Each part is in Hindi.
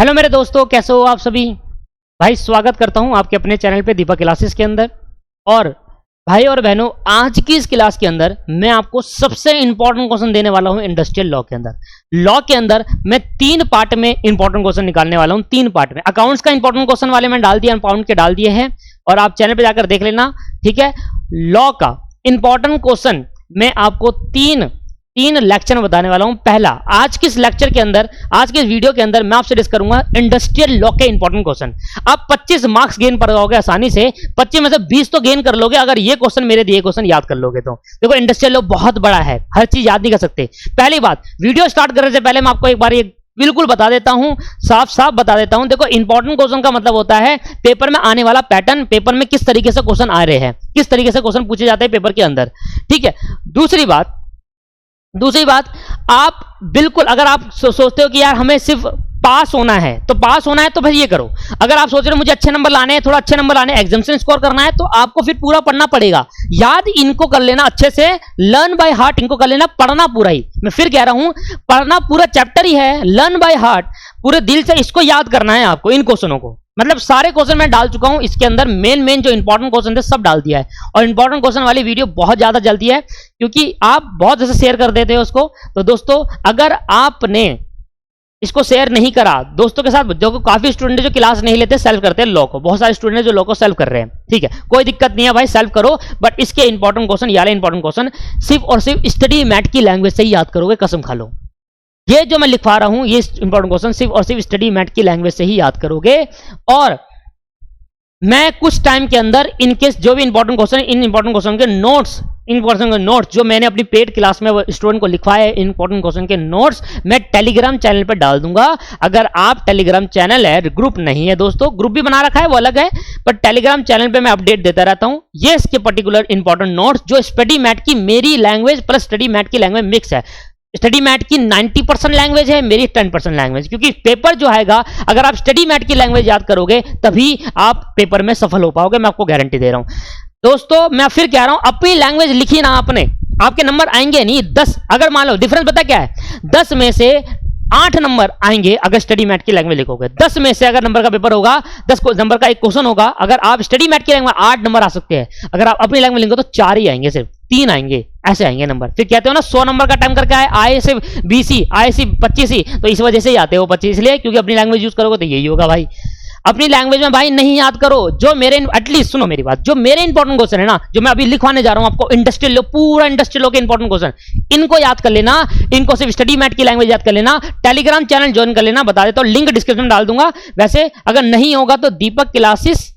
हेलो मेरे दोस्तों, कैसे हो आप सभी। भाई स्वागत करता हूं आपके अपने चैनल पे दीपक क्लासेस के अंदर। और भाई और बहनों, आज की इस क्लास के अंदर मैं आपको सबसे इंपॉर्टेंट क्वेश्चन देने वाला हूं इंडस्ट्रियल लॉ के अंदर। लॉ के अंदर मैं 3 पार्ट में इंपॉर्टेंट क्वेश्चन निकालने वाला हूं। 3 पार्ट में अकाउंट्स का इंपॉर्टेंट क्वेश्चन वाले मैंने डाल दिया, अकाउंट के डाल दिए हैं और आप चैनल पे जाकर देख लेना, ठीक है। लॉ का इंपॉर्टेंट क्वेश्चन मैं आपको तीन लेक्चर में बताने वाला हूं। पहला, आज के इस लेक्चर के अंदर, आज के इस वीडियो के अंदर मैं आपसे डिस्कस करूंगा इंडस्ट्रियल लॉ के इंपॉर्टेंट क्वेश्चन। आप 25 मार्क्स गेन कर पाओगे आसानी से। 25 में से 20 तो गेन कर लोगे अगर ये क्वेश्चन, मेरे दिए क्वेश्चन याद कर लोगे तो। देखो इंडस्ट्रियल लॉ बहुत बड़ा है, हर चीज याद नहीं कर सकते। पहली बात, वीडियो स्टार्ट करने से पहले मैं आपको एक बार ये बिल्कुल बता देता हूं, साफ साफ बता देता हूं। देखो इंपॉर्टेंट क्वेश्चन का मतलब होता है पेपर में आने वाला पैटर्न, पेपर में किस तरीके से क्वेश्चन आ रहे हैं, किस तरीके से क्वेश्चन पूछे जाते हैं पेपर के अंदर, ठीक है। दूसरी बात, आप बिल्कुल अगर आप सोचते हो कि यार हमें सिर्फ पास होना है तो फिर ये करो। अगर आप सोच रहे हो मुझे अच्छे नंबर लाने हैं, थोड़ा अच्छे नंबर लाने हैं, एग्जामिनेशन स्कोर करना है, तो आपको फिर पूरा पढ़ना पड़ेगा। याद इनको कर लेना अच्छे से, लर्न बाय हार्ट इनको कर लेना, पढ़ना पूरा ही। मैं फिर कह रहा हूं, पढ़ना पूरा चैप्टर ही है, लर्न बाय हार्ट, पूरे दिल से इसको याद करना है आपको, इन क्वेश्चनों को। मतलब सारे क्वेश्चन मैं डाल चुका हूं इसके अंदर, मेन जो इंपॉर्टेंट क्वेश्चन थे सब डाल दिया है। और इंपॉर्टेंट क्वेश्चन वाली वीडियो बहुत ज्यादा जल्दी है क्योंकि आप बहुत जैसे शेयर कर देते हो उसको। तो दोस्तों, अगर आपने इसको शेयर नहीं करा दोस्तों के साथ, जो काफी स्टूडेंट जो क्लास नहीं लेते सेल्फ करते हैं लॉ को, बहुत सारे स्टूडेंट जो लॉ को सेल्फ कर रहे हैं, ठीक है, कोई दिक्कत नहीं है भाई, सेल्फ करो। बट इसके इंपॉर्टेंट क्वेश्चन, यार इंपॉर्टेंट क्वेश्चन सिर्फ और सिर्फ स्टडी मैथ की लैंग्वेज से ही याद करोगे, कसम खा लो। ये जो मैं लिखवा रहा हूं, ये इंपॉर्टेंट क्वेश्चन सिर्फ और सिर्फ स्टडी मैथ की लैंग्वेज से ही याद करोगे। और मैं कुछ टाइम के अंदर इनकेस जो भी इंपॉर्टेंट क्वेश्चन, इन इंपॉर्टेंट क्वेश्चन के नोट्स, जो मैंने अपनी पेड क्लास में स्टूडेंट को लिखवाया है, इंपॉर्टेंट क्वेश्चन के नोट्स मैं टेलीग्राम चैनल पर डाल दूंगा। अगर आप टेलीग्राम चैनल है, ग्रुप नहीं है दोस्तों, ग्रुप भी बना रखा है वो अलग है, पर टेलीग्राम चैनल पे मैं अपडेट देता रहता हूं। ये इसके पर्टिकुलर इंपॉर्टेंट नोट्स जो स्टडी मैथ की मेरी लैंग्वेज प्लस स्टडी मैथ की लैंग्वेज मिक्स है। स्टडी मैथ की 90% लैंग्वेज है, मेरी 10% लैंग्वेज, क्योंकि पेपर जो आएगा अगर आप स्टडी मैथ की लैंग्वेज याद करोगे तभी आप पेपर में सफल हो पाओगे, मैं आपको गारंटी दे रहा हूं। दोस्तों मैं फिर कह रहा हूं, अपनी लैंग्वेज लिखी ना आपने, आपके नंबर आएंगे नहीं 10। अगर मान लो डिफरेंस पता क्या है, 10 में से 8 नंबर आएंगे अगर स्टडी मैथ की लैंग्वेज लिखोगे। 10 में से अगर नंबर का पेपर होगा, 10 नंबर का एक क्वेश्चन होगा, अगर आप स्टडी मैथ की लैंग्वेज 8 नंबर आ सकते हैं, अगर आप अपनी लैंग्वेज लिखोगे तो 4 ही आएंगे, सिर्फ 3 आएंगे, ऐसे आएंगे नंबर। फिर कहते हो ना 100 नंबर का टाइम करके आए सिर्फ 20 ही, आए सिर्फ 25 ही, तो इस वजह से ही आते हो 25, इसलिए क्योंकि अपनी लैंग्वेज यूज करोगे तो यही होगा भाई। अपनी लैंग्वेज में भाई नहीं याद करो। जो मेरे, एटलीस्ट सुनो मेरी बात, जो मेरे इंपॉर्टेंट क्वेश्चन है ना, जो मैं अभी लिखवाने जा रहा हूं आपको, इंडस्ट्रियल लॉ, पूरा इंडस्ट्रियल लॉ के इंपॉर्टेंट क्वेश्चन, इनको याद कर लेना, इनको सिर्फ स्टडी मैथ की लैंग्वेज याद कर लेना, टेलीग्राम चैनल ज्वाइन कर लेना, बता देता हूं, लिंक डिस्क्रिप्शन में डाल दूंगा। वैसे अगर नहीं होगा तो दीपक क्लासेस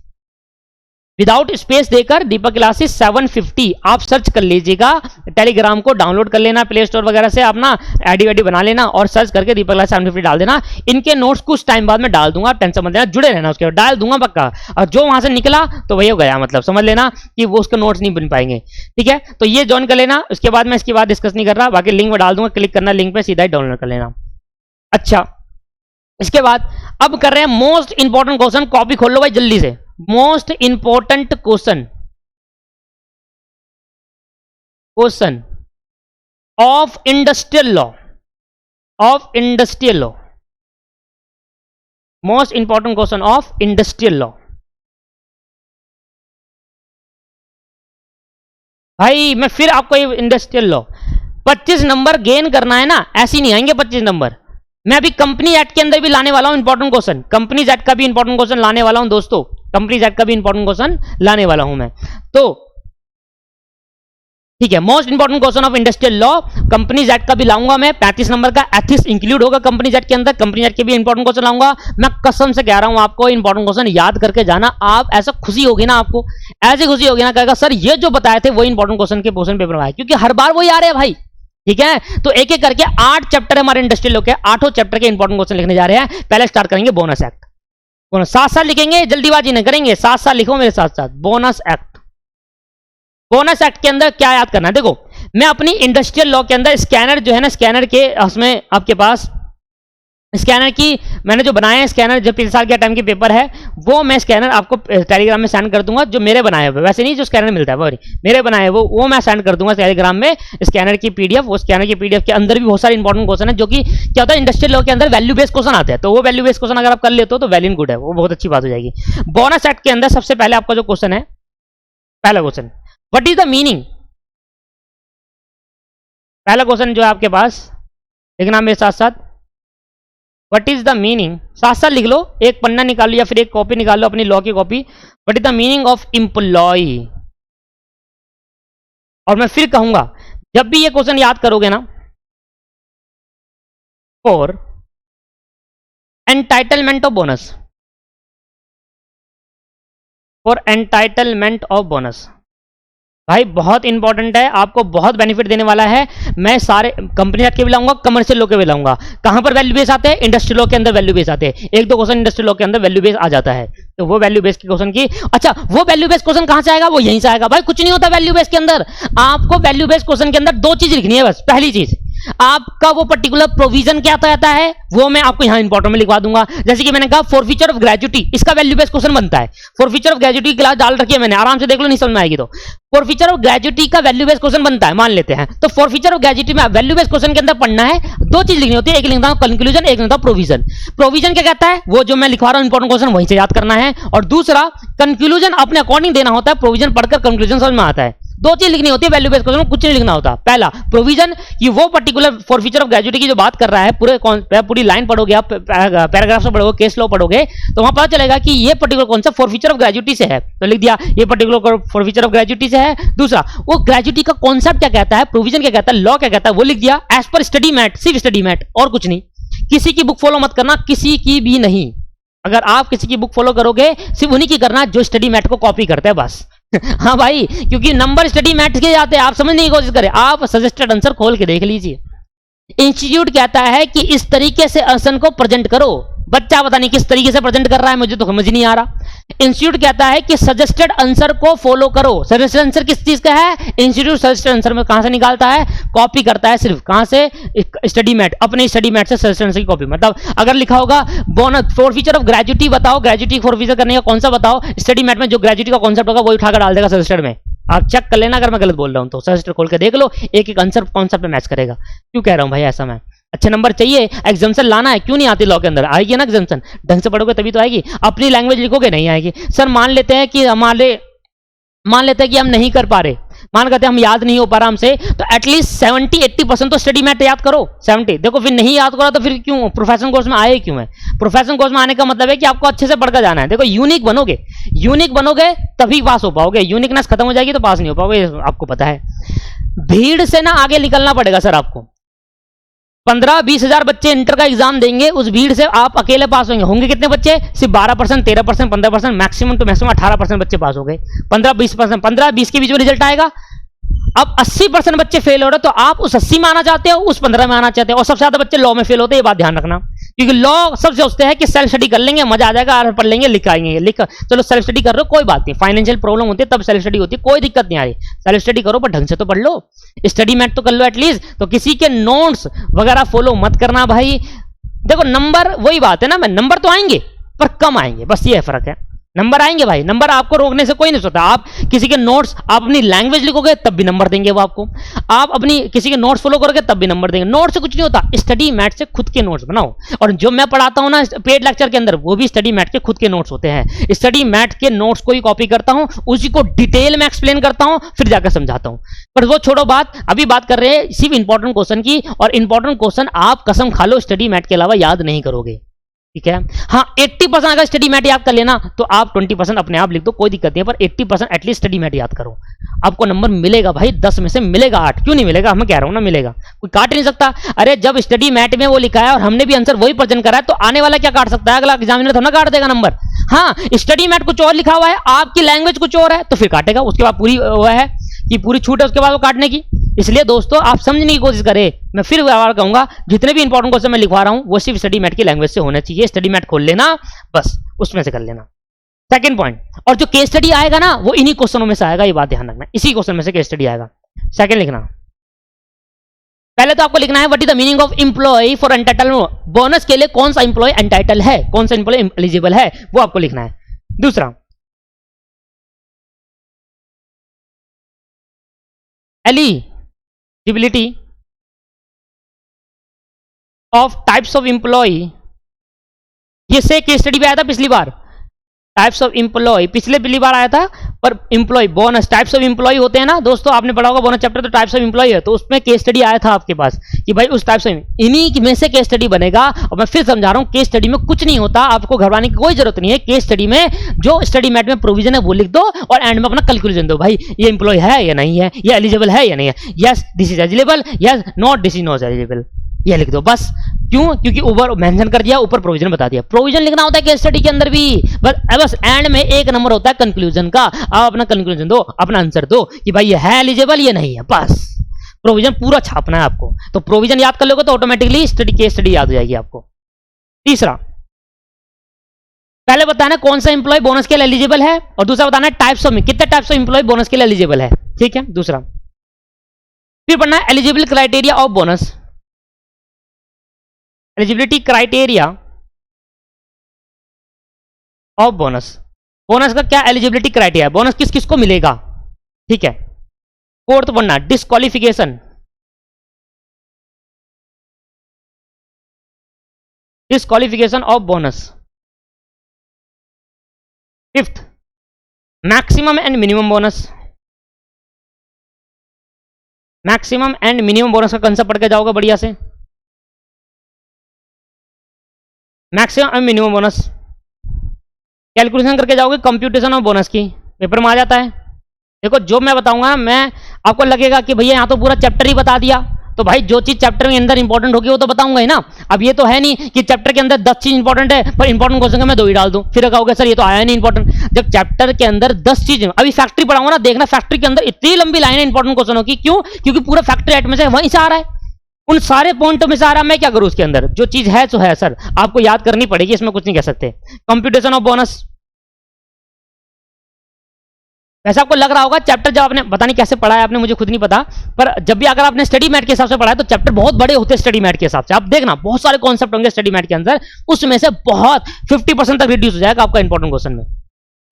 विदाउट स्पेस देकर दीपक क्लासेस 750 आप सर्च कर लीजिएगा। टेलीग्राम को डाउनलोड कर लेना प्ले स्टोर वगैरह से, अपना आईडी वाईडी बना लेना और सर्च करके दीपक क्लासेस 750 डाल देना। इनके नोट्स कुछ टाइम बाद में डाल दूंगा, टेंशन मत लेना, जुड़े रहना, उसके बाद डाल दूंगा पक्का। और जो वहां से निकला तो वही हो गया, मतलब समझ लेना कि वो उसके नोट्स नहीं बन पाएंगे, ठीक है। तो ये ज्वाइन कर लेना, उसके बाद मैं इसके बाद डिस्कस नहीं कर रहा, बाकी लिंक में डाल दूंगा, क्लिक करना लिंक पे, सीधा ही डाउनलोड कर लेना। अच्छा, इसके बाद अब कर रहे हैं मोस्ट इंपॉर्टेंट क्वेश्चन, कॉपी खोल लो भाई जल्दी से। Most important question of industrial law, most important question of industrial law. भाई मैं फिर आपको ये इंडस्ट्रियल लॉ 25 नंबर गेन करना है ना, ऐसे नहीं आएंगे 25 नंबर। मैं अभी कंपनी एक्ट के अंदर भी लाने वाला हूं इंपॉर्टेंट क्वेश्चन, कंपनीज एक्ट का भी इंपॉर्टेंट क्वेश्चन लाने वाला हूं दोस्तों, कंपनीज एक्ट का भी इंपॉर्टेंट क्वेश्चन लाने वाला हूं मैं। तो ठीक है, most important question of industrial law, companies act का भी लाऊंगा मैं, 35 नंबर का एथिक्स इंक्लूड होगा कंपनीज एक्ट के अंदर, कंपनीज एक्ट के भी इंपॉर्टेंट क्वेश्चन लाऊंगा। मैं कसम से कह रहा हूं आपको, इंपॉर्टेंट क्वेश्चन याद करके जाना। आप ऐसा खुशी होगी ना, आपको ऐसी खुशी होगी ना, कहेगा सर ये जो बताए थे वो इंपॉर्टेंट क्वेश्चन के क्वेश्चन पेपर में आए, क्योंकि हर बार वही आ रहे हैं भाई, ठीक है। तो एक एक करके 8 चैप्टर हमारे इंडस्ट्रियल लॉ के, 8 चैप्टर के इंपॉर्टेंट क्वेश्चन लिखने जा रहे हैं। पहले स्टार्ट करेंगे बोनस एक्ट, बोनस साथ साथ लिखेंगे, जल्दीबाजी नहीं करेंगे, साथ साथ लिखो मेरे साथ साथ। बोनस एक्ट, बोनस एक्ट के अंदर क्या याद करना है, देखो मैं अपनी इंडस्ट्रियल लॉ के अंदर स्कैनर जो है ना, स्कैनर के उसमें आपके पास स्कैनर की मैंने जो बनाया है स्कैनर, जो पिछले साल के टाइम के पेपर है, वो मैं स्कैनर आपको टेलीग्राम में सेंड कर दूंगा, जो मेरे बनाए हुए, वैसे नहीं जो स्कैनर मिलता है वो मेरे बनाए वो मैं सेंड कर दूंगा टेलीग्राम में स्कैनर की पीडीएफ। वो स्कैनर की पीडीएफ के अंदर भी बहुत सारे इंपॉर्टेंट क्वेश्चन है, जो कि क्या होता है इंडस्ट्रियल लॉ के अंदर वैल्यू बेस्ड क्वेश्चन आते हैं, तो वो वैल्यू बेस्ड क्वेश्चन अगर आप कर लेते हो तो वेल एंड गुड है, वो बहुत अच्छी बात हो जाएगी। बोनस एक्ट के अंदर सबसे पहले आपका जो क्वेश्चन है, पहला question, what is the meaning, पहला क्वेश्चन जो है आपके पास लिखना मेरे साथ साथ, व्हाट इज द मीनिंग, साथ साथ लिख लो, एक पन्ना निकालो या फिर एक कॉपी निकाल लो अपनी लॉ की copy, what is the meaning of employ. और मैं फिर कहूंगा जब भी ये क्वेश्चन याद करोगे ना, for entitlement of bonus, for entitlement of bonus, भाई बहुत इंपॉर्टेंट है, आपको बहुत बेनिफिट देने वाला है। मैं सारे कंपनी एक्ट के भी लाऊंगा, कमर्शियल लॉ के भी लाऊंगा। कहां पर वैल्यू बेस आते हैं, इंडस्ट्रियल लॉ के अंदर वैल्यू बेस आते हैं, एक दो क्वेश्चन इंडस्ट्रियल लॉ के अंदर वैल्यू बेस आ जाता है, तो वो वैल्यू बेस के क्वेश्चन की, अच्छा वो वैल्यू बेस क्वेश्चन कहां से आएगा, वो यहीं से आएगा। भाई कुछ नहीं होता वैल्यू बेस के अंदर, आपको वैल्यू बेस क्वेश्चन के अंदर दो चीज लिखनी है बस। पहली चीज आपका वो पर्टिकुलर प्रोविजन क्या आता है, वो मैं आपको यहां इंपॉर्टेंट में लिखवा दूंगा। जैसे कि मैंने कहा फॉरफीचर ऑफ ग्रेजुटी, इसका वैल्यू बेस्ड क्वेश्चन बनता है। फॉरफीचर ऑफ ग्रेजुटी की क्लास डाल रखी है मैंने, आराम से देख लो, नहीं समझ में आएगी तो। फॉरफीचर ऑफ ग्रेजुटी का वैल्यू बेस्ड क्वेश्चन बनता है, मान लेते हैं। तो फॉरफीचर ऑफ ग्रेजुटी में वैल्यू बेस्ड क्वेश्चन के अंदर पढ़ना है, दो चीज लिखनी होती है, एक लिखता हूं कंक्लूजन, एक लिखता हूं प्रोविजन। प्रोविजन क्या कहता है, वो जो मैं लिखवा रहा हूं इंपॉर्टेंट क्वेश्चन वहीं से याद करना है, और दूसरा कंक्लूजन अपने अकॉर्डिंग देना होता है, प्रोविजन पढ़कर कंक्लूजन समझ में आता है। दो चीज लिखनी होती है वैल्यू बेस्ड क्वेश्चन में, कुछ नहीं लिखना होता। पहला प्रोविजन, कि वो पर्टिकुलर फॉरफीचर ऑफ ग्रेजुटी की जो बात कर रहा है, पूरी लाइन पढ़ोगे आप, पैराग्राफ से पढ़ोगे, केस लॉ पढ़ोगे, तो वहां पता चलेगा कि ये particular concept forfeiture of gratuity से है, तो लिख दिया ये पर्टिकुलर फॉरफीचर ऑफ ग्रेजुटी से है। दूसरा वो ग्रेजुटी का कॉन्सेप्ट क्या कहता है, प्रोविजन क्या कहता है, लॉ क्या कहता है, वो लिख दिया एज पर स्टडी मैट, सिर्फ स्टडी मैट और कुछ नहीं। किसी की बुक फॉलो मत करना, किसी की भी नहीं। अगर आप किसी की बुक फॉलो करोगे, सिर्फ उन्हीं की करना जो स्टडी मैट को कॉपी करते हैं बस। हाँ भाई, क्योंकि नंबर स्टडी मैट के जाते हैं, आप समझने की कोशिश करें, आप सजेस्टेड आंसर खोल के देख लीजिए। इंस्टीट्यूट कहता है कि इस तरीके से आंसर को प्रेजेंट करो, बच्चा पता नहीं किस तरीके से प्रेजेंट कर रहा है, मुझे तो समझ नहीं आ रहा। इंस्टीट्यूट कहता है कि सजेस्टेड आंसर को फॉलो करो। सजेस्टेड आंसर किस चीज का है, इंस्टीट्यूट सजेस्टेड आंसर में कहां से निकालता है, कॉपी करता है, सिर्फ कहां से, स्टडी मैट, अपने स्टडी मैट से सजेस्टेड आंसर की कॉपी। मतलब अगर लिखा होगा बोनस फॉरफीचर ऑफ ग्रेजुटी बताओ, ग्रेजुटी फॉरफीचर करने का कौन सा बताओ, स्टडी मैट में जो ग्रेजुटी का कॉन्सेप्ट होगा वही उठाकर डाल देगा सजेस्टेड में। आप चेक कर लेना, अगर मैं गलत बोल रहा हूं तो सजेस्टेड खोल के देख लो, एक एक आंसर कॉन्सेप्ट पे मैच करेगा। क्यों कह रहा हूं भाई ऐसा, मैं अच्छे नंबर चाहिए, एग्जाम्शन लाना है, क्यों नहीं आती लॉ के अंदर, आएगी ना एग्जाम्शन, ढंग से पढ़ोगे तभी तो आएगी, अपनी लैंग्वेज लिखोगे नहीं आएगी। सर मान लेते हैं कि हम नहीं कर पा रहे, मान करते हम याद नहीं हो पा रहा हमसे, तो एटलीस्ट 70-80% तो स्टडी मैट याद करो। 70 देखो, फिर नहीं याद करो तो फिर क्यों प्रोफेशनल कोर्स में आए, क्यों है प्रोफेशनल कोर्स में आने का मतलब है कि आपको अच्छे से पढ़कर जाना है। देखो यूनिक बनोगे तभी पास हो पाओगे, यूनिकनेस खत्म हो जाएगी तो पास नहीं हो पाओगे, आपको पता है। भीड़ से ना आगे निकलना पड़ेगा सर आपको। 15-20 हजार बच्चे इंटर का एग्जाम देंगे, उस भीड़ से आप अकेले पास होंगे कितने बच्चे, सिर्फ 12%, 13%, 15%, मैक्सिमम टू मैक्सिमम 18% बच्चे पास हो गए। 15-20%, 15-20 के बीच में रिजल्ट आएगा। अब 80% बच्चे फेल हो रहे, तो आप उस 80 में आना चाहते हो, उस 15 में आना चाहते हो। और सबसे ज्यादा बच्चे लॉ में फेल होते हैं, ये बात ध्यान रखना, क्योंकि लॉ सब सोचते हैं कि सेल्फ स्टडी कर लेंगे, मजा आ जाएगा, पढ़ लेंगे, लिख आएंगे, चलो सेल्फ स्टडी कर रहे हो कोई बात नहीं, फाइनेंशियल प्रॉब्लम होती है तब सेल्फ स्टडी होती है, कोई दिक्कत नहीं आ रही, सेल्फ स्टडी करो पर ढंग से तो पढ़ लो, स्टडी मैट तो कर लो एटलीस्ट। तो किसी के नोट्स वगैरह फॉलो मत करना भाई। देखो नंबर, वही बात है ना, मैं नंबर तो आएंगे पर कम आएंगे, बस ये फर्क है। नंबर आएंगे भाई, नंबर आपको रोकने से कोई नहीं सोचता। आप किसी के नोट्स, आप अपनी लैंग्वेज लिखोगे तब भी नंबर देंगे वो आपको, आप अपनी किसी के नोट्स फॉलो करोगे तब भी नंबर देंगे। नोट से कुछ नहीं होता, स्टडी मैट से खुद के नोट्स बनाओ। और जो मैं पढ़ाता हूं ना पेड लेक्चर के अंदर, वो भी स्टडी मैट के खुद के नोट्स होते हैं। स्टडी मैट के नोट्स को ही कॉपी करता हूं, उसी को डिटेल में एक्सप्लेन करता हूं, फिर जाकर समझाता हूं। पर वो छोड़ो बात, अभी बात कर रहे हैं सिर्फ इंपॉर्टेंट क्वेश्चन की, और इंपॉर्टेंट क्वेश्चन आप कसम खा लो स्टडी मैट के अलावा याद नहीं करोगे, ठीक है। हाँ 80% अगर स्टडी मैट याद कर लेना तो आप 20% अपने आप लिख दो, कोई दिक्कत नहीं है, पर 80% एटलीस्ट स्टडी मैट याद करो, आपको नंबर मिलेगा भाई। 10 में से मिलेगा 8, क्यों नहीं मिलेगा, मैं कह रहा हूं ना मिलेगा, कोई काट नहीं सकता। अरे जब स्टडी मैट में वो लिखा है और हमने भी आंसर वही प्रेजेंट करा है, तो आने वाला क्या काट सकता है, अगला एग्जामिनर तो ना काट देगा नंबर। हाँ स्टडी मैट कुछ और लिखा हुआ है, आपकी लैंग्वेज कुछ और है, तो फिर काटेगा, उसके बाद पूरी वो है कि पूरी छूट है उसके बाद वो काटने की। इसलिए दोस्तों आप समझने की कोशिश करें, मैं फिर बार कहूंगा, जितने भी इंपॉर्टेंट क्वेश्चन मैं लिखवा रहा हूं वो सिर्फ स्टडी मैट की लैंग्वेज से होना चाहिए। स्टडी मैट खोल लेना बस, उसमें से कर लेना। सेकंड पॉइंट, और जो केस स्टडी आएगा ना वो इन्हीं क्वेश्चनों में से आएगा, ये बात ध्यान रखना, इसी क्वेश्चन में से केस स्टडी आएगा। सेकंड लिखना, पहले तो आपको लिखना है what is the meaning of employ for entitle bonus के लिए कौन सा एम्प्लॉय एंटाइटल है, कौन सा एम्प्लॉय एलिजिबल है, वो आपको लिखना है। दूसरा, eligibility of types of employ, ये से केस स्टडी पे आया था पिछली बार। टाइप्स ऑफ एम्प्लॉय पिछली बार आया था, पर employ bonus types of employ होते हैं ना दोस्तों, आपने पढ़ा होगा बोनस चैप्टर, तो टाइप्स ऑफ एम्प्लॉय है, तो उसमें केस स्टडी आया था आपके पास कि भाई उस टाइप से इन्हीं में से केस स्टडी बनेगा। और मैं फिर समझा रहा हूं, केस स्टडी में कुछ नहीं होता, आपको घबराने की कोई जरूरत नहीं है। केस स्टडी में जो स्टडी मैट में प्रोविजन है वो लिख दो और एंड में अपना कैलकुलेशन दो, भाई ये एम्प्लॉय है या नहीं है, ये एलिजिबल है या नहीं है, yes this is eligible, yes not this is not eligible, ये लिख दो बस। क्यों? क्योंकि ऊपर मेंशन कर दिया, ऊपर प्रोविजन बता दिया। प्रोविजन लिखना होता है केस स्टडी के अंदर भी, बस एंड में एक नंबर होता है कंक्लूजन का। आप अपना कंक्लूजन दो, अपना आंसर दो कि भाई ये है एलिजिबल, ये नहीं है, बस। प्रोविजन पूरा छापना है आपको, तो प्रोविजन याद कर लोगे तो ऑटोमेटिकली केस स्टडी याद हो जाएगी आपको। तीसरा, पहले बताना कौन सा एम्प्लॉय बोनस के लिए एलिजिबल है, और दूसरा बताना टाइप्स ऑफ में कितने टाइप्स ऑफ एम्प्लॉय बोनस के लिए एलिजिबल है, ठीक है। दूसरा, फिर पढ़ना है eligible criteria of bonus, eligibility criteria of bonus. Bonus का क्या एलिजिबिलिटी क्राइटेरिया, बोनस किस किस को मिलेगा, ठीक है। फोर्थ पढ़ना disqualification, disqualification of bonus. Fifth, maximum and minimum bonus, maximum and minimum bonus का कंसेप्ट पढ़ के जाओगे बढ़िया से। Maximum and minimum bonus calculation करके जाओगे कंप्यूटेशन ऑफ बोनस की, पेपर में आ जाता है। देखो जो मैं बताऊंगा, मैं आपको लगेगा कि भैया यहाँ तो पूरा चैप्टर ही बता दिया, तो भाई जो चीज चैप्टर के अंदर इंपॉर्टेंट होगी वो तो बताऊंगा ही ना। अब ये तो है नहीं कि चैप्टर के अंदर 10 चीज इंपॉर्टेंट है पर इंपॉर्टेंट क्वेश्चन का मैं 2 ही डाल दूं, फिर कहोगे सर ये तो आया नहीं इंपॉर्टेंट। जब चैप्टर के अंदर 10 चीज, अभी फैक्ट्री पढ़ाऊंगा ना, देखना फैक्ट्री के अंदर इतनी लंबी लाइन है इंपॉर्टेंट क्वेश्चन की, क्यों? क्योंकि पूरा फैक्ट्री आइटम में से वहीं से आ रहा है, उन सारे पॉइंटों में से आ रहा है। मैं क्या करूं उसके अंदर, जो चीज है तो है सर, आपको याद करनी पड़ेगी, इसमें कुछ नहीं कह सकते। कंप्यूटेशन ऑफ बोनस, वैसे आपको लग रहा होगा चैप्टर जब आपने पता नहीं कैसे पढ़ा है आपने, मुझे खुद नहीं पता, पर जब भी अगर आपने स्टडी मैट के हिसाब से पढ़ा है तो चैप्टर बहुत बड़े होते हैं स्टडी मैट के हिसाब से। आप देखना बहुत सारे कॉन्सेप्ट होंगे स्टडी मैट के अंदर, उसमें से बहुत 50% तक रिड्यूस हो जाएगा आपका इंपॉर्टेंट क्वेश्चन में।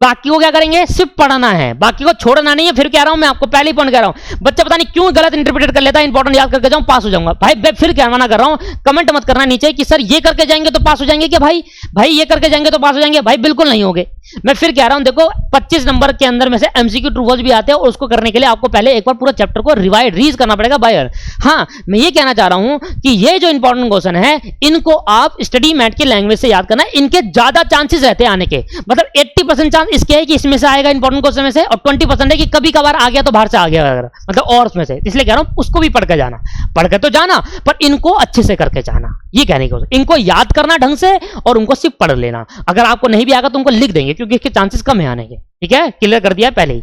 बाकी को क्या करेंगे, सिर्फ पढ़ना है, बाकी को छोड़ना नहीं है। फिर कह रहा हूं मैं आपको, पहले ही पॉइंट कह रहा हूं, बच्चा पता नहीं क्यों गलत इंटरप्रेट कर लेता है, इंपॉर्टेंट याद करके जाऊं पास हो जाऊंगा। भाई फिर क्या मना कर रहा हूं, कमेंट मत करना नीचे कि सर ये करके जाएंगे तो पास हो जाएंगे क्या, भाई ये करके जाएंगे तो पास हो जाएंगे, भाई बिल्कुल नहीं होंगे। मैं फिर कह रहा हूं, देखो 25 नंबर के अंदर में से एमसीक्यू ट्रू फॉल्स भी आते हैं, और उसको करने के लिए आपको पहले एक बार पूरा चैप्टर को रीड करना पड़ेगा बायर। हाँ, मैं ये कहना चाह रहा हूं कि ये जो इंपॉर्टेंट क्वेश्चन है इनको आप स्टडी मैट की लैंग्वेज से याद करना, इनके ज्यादा चांसेस रहते हैं आने के, मतलब 80% चांस इसके है कि इसमें से आएगा इंपॉर्टेंट क्वेश्चन में से, और 20% है कि कभी कभार आ गया तो बाहर से आ गया, मतलब और उसमें से। इसलिए कह रहा हूं उसको भी पढ़ के जाना, पढ़ के तो जाना पर इनको अच्छे से करके जाना, ये कहने की, इनको याद करना ढंग से और उनको सिर्फ पढ़ लेना। अगर आपको नहीं भी आएगा तो उनको लिख देंगे, क्योंकि इसके चांसेस कम है आने के, ठीक है, क्लियर कर दिया है पहले ही,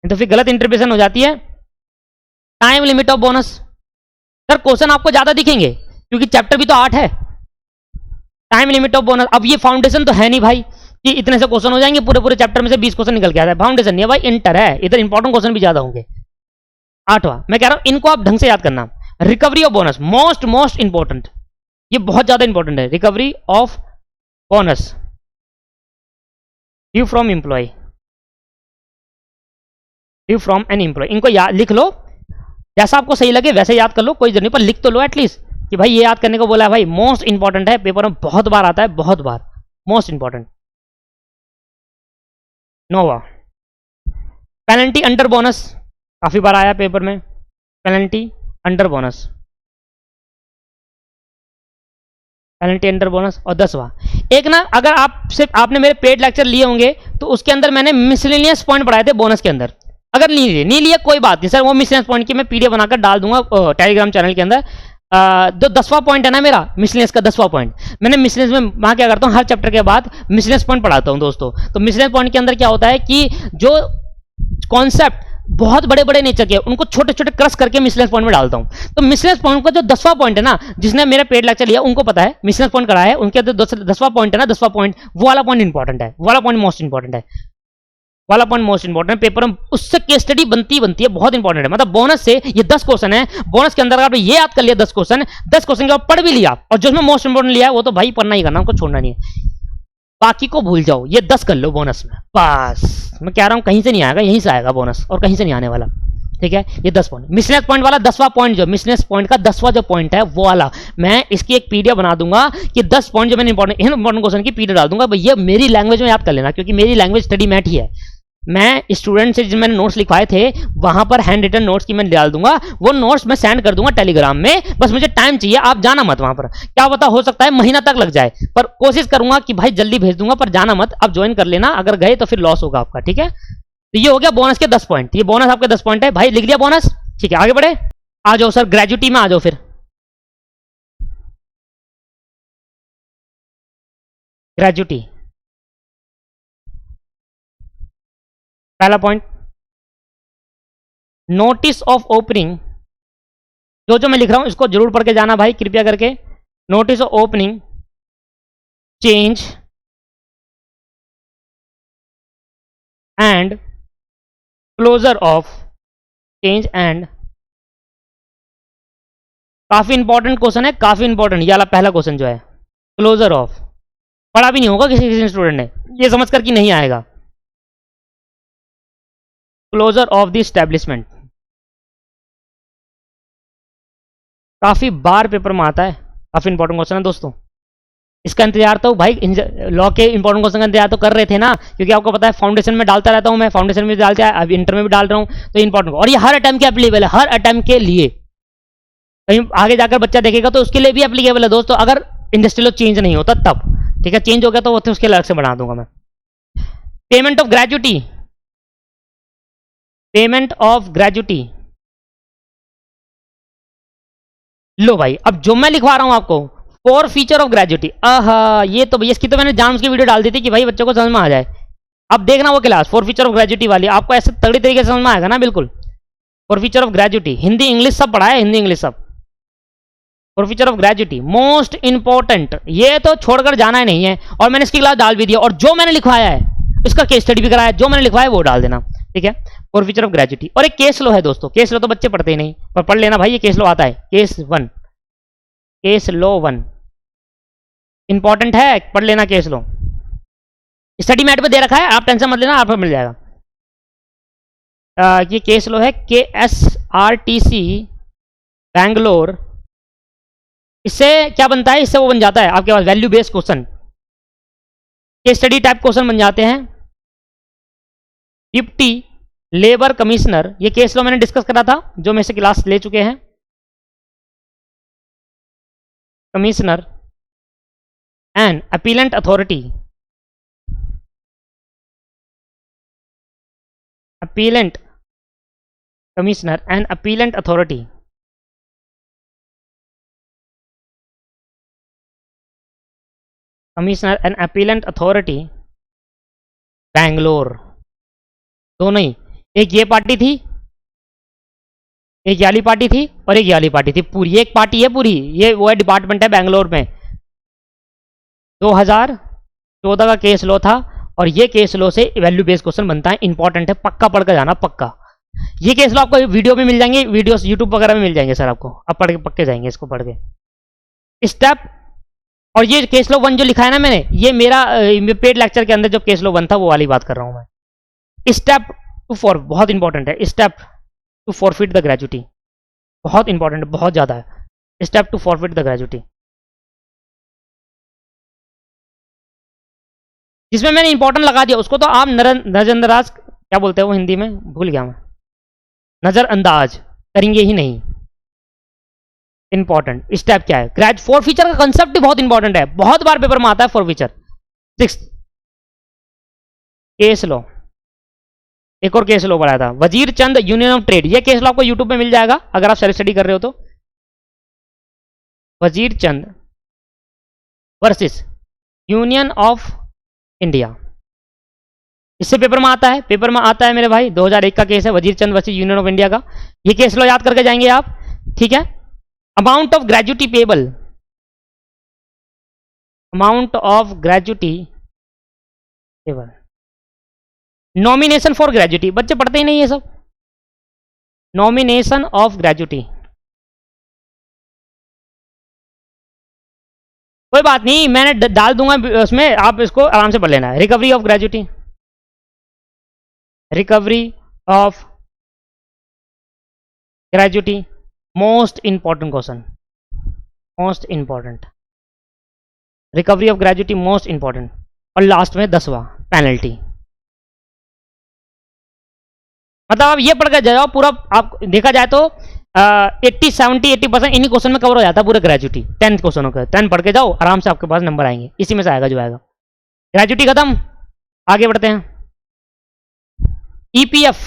तो फिर गलत इंटरप्रिटेशन हो जाती है। Time limit of bonus, sir question आपको ज्यादा दिखेंगे क्योंकि चैप्टर भी तो 8 है। टाइम लिमिट ऑफ बोनस, अब ये फाउंडेशन तो है नहीं भाई कि इतने से क्वेश्चन हो जाएंगे, पूरे चैप्टर में से 20 क्वेश्चन निकल के आता है, फाउंडेशन नहीं है भाई, इंटर है, इधर इंपॉर्टेंट क्वेश्चन भी ज्यादा होंगे। 8वां मैं कह रहा हूं इनको आप ढंग से याद करना। Recovery of bonus most important, ये बहुत ज्यादा इंपॉर्टेंट है। Recovery of bonus due from employ, due from an employ, इनको याद लिख लो, जैसा आपको सही लगे वैसे याद कर लो, कोई जरूरत नहीं, पर लिख तो लो एटलीस्ट कि भाई ये याद करने को बोला है भाई, मोस्ट इंपॉर्टेंट है, पेपर में बहुत बार आता है, बहुत बार, मोस्ट इंपॉर्टेंट। 9वां पेनल्टी अंडर बोनस, काफी बार आया पेपर में, penalty under bonus, penalty under bonus. और 10वां एक ना, अगर आप सिर्फ आपने मेरे पेड लेक्चर लिए होंगे तो उसके अंदर मैंने मिसलेनियस पॉइंट पढ़ाए थे बोनस के अंदर, अगर नहीं लिए कोई बात नहीं सर, वो मिसलेनियस पॉइंट की मैं पीडीएफ बनाकर डाल दूंगा टेलीग्राम चैनल के अंदर। जो 10वां पॉइंट है ना मेरा मिसलेनियस का 10वां पॉइंट, मैंने मिसलेनियस में वहां क्या करता हूं, हर चैप्टर के बाद मिसलेनियस पॉइंट पढ़ाता हूं दोस्तों। तो मिसलेनियस पॉइंट के अंदर क्या होता है कि जो कॉन्सेप्ट बहुत बड़े बड़े नेचर के उनको छोटे छोटे क्रश करके मिसलेनियस पॉइंट में डालता हूं। तो मिसलेनियस पॉइंट का जो 10वां पॉइंट है ना, जिसने मेरा पेड लेक्चर लिया उनको पता है मिसलेनियस पॉइंट करा है, उनके 10वां पॉइंट है ना, 10वां पॉइंट वो वाला पॉइंट इंपॉर्टेंट है, वो वाला पॉइंट मोस्ट इंपॉर्टेंट है। वाला पॉइंट मोस्ट इंपॉर्टेंट पेपर में, उससे केस स्टडी बनती है, बहुत इंपॉर्टेंट है। मतलब बोनस से ये 10 क्वेश्चन है, बोनस के अंदर आपने ये याद कर लिया 10 क्वेश्चन, 10 क्वेश्चन के बाद पढ़ भी लिया, और जो उसमें मोस्ट इंपॉर्टेंट लिया है वो तो भाई पढ़ना ही करना, उनको छोड़ना नहीं है, बाकी को भूल जाओ, ये 10 कर लो बोनस में बस। मैं कह रहा हूं कहीं से नहीं आएगा, यहीं से आएगा बोनस, और कहीं से नहीं आने वाला, ठीक है। ये 10 पॉइंट, मिसलेनियस पॉइंट वाला 10वां पॉइंट, जो मिसलेनियस पॉइंट का 10वां जो पॉइंट है वो वाला, मैं इसकी एक पीडीएफ बना दूंगा कि 10 पॉइंट जो मैंने इंपॉर्टेंट क्वेश्चन की पीडीएफ डाल दूंगा, ये मेरी लैंग्वेज में याद कर लेना, क्योंकि मेरी लैंग्वेज स्टडी मैट ही है। मैं स्टूडेंट से जो मैंने नोट्स लिखवाए थे वहां पर हैंड रिटन नोट्स की मैं डाल दूंगा, वो नोट्स मैं सेंड कर दूंगा टेलीग्राम में, बस मुझे टाइम चाहिए, आप जाना मत वहां पर, क्या पता हो सकता है महीना तक लग जाए, पर कोशिश करूंगा कि भाई जल्दी भेज दूंगा, पर जाना मत, आप ज्वाइन कर लेना, अगर गए तो फिर लॉस होगा आपका, ठीक है। तो ये हो गया बोनस के 10 पॉइंट, ये बोनस आपके 10 पॉइंट है भाई, लिख लिया बोनस, ठीक है। आगे बढ़े, आ जाओ सर ग्रेजुटी में आ जाओ, फिर ग्रेजुटी पहला पॉइंट, नोटिस ऑफ ओपनिंग, जो मैं लिख रहा हूं इसको जरूर पढ़ के जाना भाई, कृपया करके। Notice of opening, change and closure of, change and, काफी इंपॉर्टेंट क्वेश्चन है, काफी इंपॉर्टेंट, ये वाला पहला क्वेश्चन जो है, क्लोजर ऑफ, पढ़ा भी नहीं होगा किसी स्टूडेंट ने, ये समझ कर कि नहीं आएगा। क्लोजर ऑफ द एस्टेब्लिशमेंट, काफी बार पेपर में आता है, काफी इंपॉर्टेंट क्वेश्चन है दोस्तों, इसका इंतजार तो भाई लॉ के इंपॉर्टेंट क्वेश्चन का इंतजार तो कर रहे थे ना, क्योंकि आपको पता है फाउंडेशन में डालता रहता हूं मैं, फाउंडेशन में डालता है, अभी इंटर में भी डाल रहा हूं, तो इंपॉर्टेंट, और ये हर अटेम्प्ट के एप्लीकेबल है, हर अटेम्प्ट के लिए, कहीं आगे जाकर बच्चा देखेगा तो उसके लिए भी एप्लीकेबल है दोस्तों, अगर इंडस्ट्रियल चेंज नहीं होता तब, ठीक है, चेंज हो गया तो उसके अलग से बना दूंगा मैं। Payment of gratuity, payment of gratuity, लो भाई, अब जो मैं लिखवा रहा हूं आपको, फॉर फीचर ऑफ ग्रेजुटी, ये तो भैया इसकी तो मैंने जान की वीडियो डाल दी थी कि भाई बच्चों को समझ में आ जाए, अब देखना वो class for feature of gratuity वाली, आपको ऐसे तगड़ी तरीके से समझ में आएगा ना, बिल्कुल। For feature of gratuity, Hindi English सब पढ़ा है, हिंदी इंग्लिश सब। For feature of gratuity most important, ये तो छोड़कर जाना ही नहीं है, और मैंने इसकी क्लास डाल भी दिया, और जो मैंने लिखवाया है इसका केस स्टडी भी कराया, जो मैंने लिखवाया है वो डाल देना, ठीक है। फॉर फीचर ऑफ ग्रेजुटी, और एक केस लो है दोस्तों, केस लो तो बच्चे पढ़ते ही नहीं, पर पढ़ लेना भाई, ये केस लो आता है, केस 1, केस लो 1 इंपॉर्टेंट है, पढ़ लेना केस लो, स्टडी मैट पे दे रखा है, आप टेंशन मत लेना, आपको मिल जाएगा। ये केस लो है KSRTC बैंगलोर, इससे क्या बनता है, इससे वो बन जाता है आपके पास value based question, case study type question बन जाते हैं। डिप्टी लेबर कमिश्नर, ये केस लो मैंने डिस्कस करा था, जो मेरे से क्लास ले चुके हैं, commissioner and appellate authority, appellate commissioner and appellate authority, commissioner and appellate authority Bangalore, दोनों ही, एक ये पार्टी थी, एक ये वाली पार्टी थी, और एक ये वाली पार्टी थी, पूरी एक पार्टी है पूरी, ये वो है डिपार्टमेंट है बैंगलोर में। 2014 का केस लो था, और ये केस लो से वैल्यू बेस्ड क्वेश्चन बनता है, इंपॉर्टेंट है, पक्का पढ़ कर जाना, पक्का। ये केस लो आपको वीडियो में मिल जाएंगे, वीडियोस यूट्यूब वगैरह में मिल जाएंगे सर आपको, अब पढ़ के पक्के जाएंगे इसको पढ़ के स्टेप। और ये केस लो 1 जो लिखा है ना मैंने, ये मेरा पेड लेक्चर के अंदर जो केस लो 1 था वो वाली बात कर रहा हूं मैं। स्टेप 2 4 बहुत इंपॉर्टेंट है, step to forfeit the gratuity, बहुत इंपॉर्टेंट, बहुत ज्यादा है, step to forfeit the gratuity, जिसमें मैंने इंपॉर्टेंट लगा दिया उसको तो आप नजरअंदाज, क्या बोलते हैं वो हिंदी में, भूल गया मैं, नजरअंदाज करेंगे ही नहीं। इंपॉर्टेंट स्टेप क्या है, फॉर फीचर का कंसेप्ट भी बहुत इंपॉर्टेंट है, बहुत बार पेपर में आता है फॉर फीचर। 6 केस लो, एक और केस लो पढ़ाया था, वजीर चंद यूनियन ऑफ ट्रेड, ये केस लो आपको यूट्यूब में मिल जाएगा अगर आप सेल्फ स्टडी कर रहे हो तो, वजीर चंद वर्सेस यूनियन ऑफ इंडिया, इससे पेपर में आता है, पेपर में आता है मेरे भाई, 2001 का केस है, वजीर चंद वर्सेस यूनियन ऑफ इंडिया का, ये केस लो याद करके जाएंगे आप, ठीक है। Amount of gratuity payable, amount of gratuity payable, nomination for gratuity, बच्चे पढ़ते ही नहीं ये सब। नॉमिनेशन ऑफ ग्रेजुटी, कोई बात नहीं, मैंने डाल दूंगा उसमें, आप इसको आराम से पढ़ लेना है। Recovery of gratuity, recovery of gratuity, most important question, most important, recovery of gratuity most important. और लास्ट में 10वां पेनल्टी, मतलब आप ये पढ़ कर जाओ पूरा, आप देखा जाए तो 80% इन्हीं क्वेश्चन में कवर हो जाता है पूरे ग्रेजुटी। 10 क्वेश्चनों का 10 पढ़ के जाओ, आराम से आपके पास नंबर आएंगे, इसी में से आएगा जो आएगा। ग्रेजुटी खत्म, आगे बढ़ते हैं। EPF,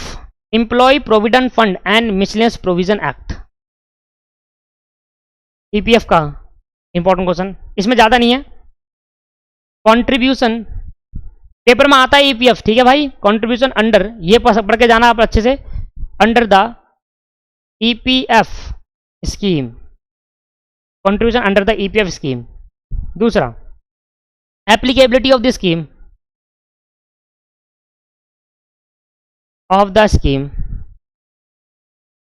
employee provident fund and miscellaneous provision act. EPF का इंपॉर्टेंट क्वेश्चन, इसमें ज्यादा नहीं है। कंट्रीब्यूशन, पेपर में आता है ईपीएफ, ठीक है भाई। कंट्रीब्यूशन अंडर, ये पढ़ के जाना आप अच्छे से, under the EPF scheme, contribution under the EPF scheme. दूसरा, applicability of the scheme, of the scheme.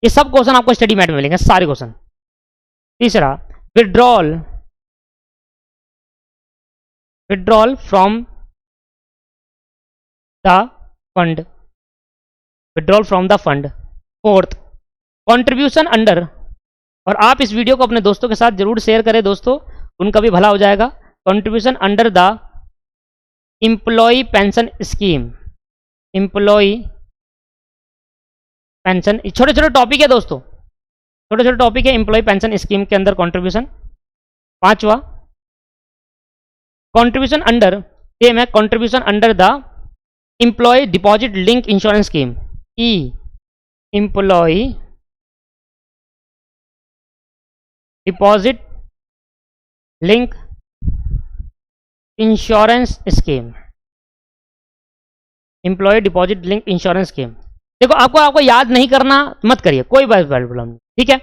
ये सब क्वेश्चन आपको स्टडी मैट में मिलेंगे, सारे क्वेश्चन। तीसरा, withdrawal, withdrawal from the fund, withdrawal from the fund. Fourth, contribution under, और आप इस वीडियो को अपने दोस्तों के साथ जरूर शेयर करें दोस्तों, उनका भी भला हो जाएगा। Contribution under the employee pension scheme, employee pension, छोटे छोटे टॉपिक है दोस्तों, छोटे छोटे टॉपिक है एम्प्लॉय पेंशन स्कीम के अंदर कंट्रीब्यूशन। पांचवा, कंट्रीब्यूशन अंडर, सेम है, contribution under the employee deposit link insurance scheme, E employee deposit link insurance scheme, employee deposit link insurance scheme. देखो आपको याद नहीं करना मत करिए, कोई प्रॉब्लम नहीं, ठीक है।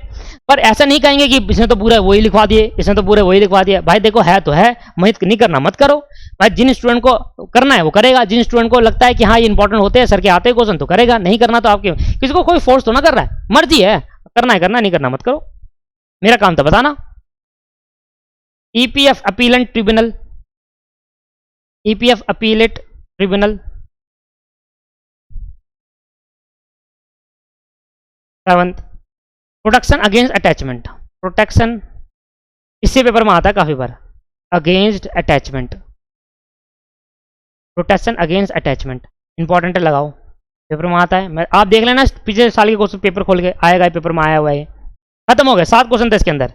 पर ऐसा नहीं कहेंगे कि इसने तो पूरा वही लिखवा दिए, इसने तो पूरे वही लिखवा दिया। भाई देखो है तो है, मेहनत नहीं करना मत करो भाई। जिन स्टूडेंट को करना है वो करेगा, जिन स्टूडेंट को लगता है कि हाँ ये इंपॉर्टेंट होते हैं, सर के आते हैं क्वेश्चन, तो करेगा। नहीं करना तो आपके, किसी को कोई फोर्स तो ना कर रहा है, मर्जी है, करना है करना, नहीं करना मत करो, मेरा काम था बताना। EPF appellate tribunal, EPF appellate tribunal. Seventh, protection against attachment, protection, इससे पेपर में आता है काफी बार, against attachment, protection against attachment, important है, लगाओ, पेपर में आता है। आप देख लेना पिछले साल के क्वेश्चन पेपर खोल के, आएगा पेपर में, आया हुआ है। खत्म हो गया, 7 क्वेश्चन थे इसके अंदर।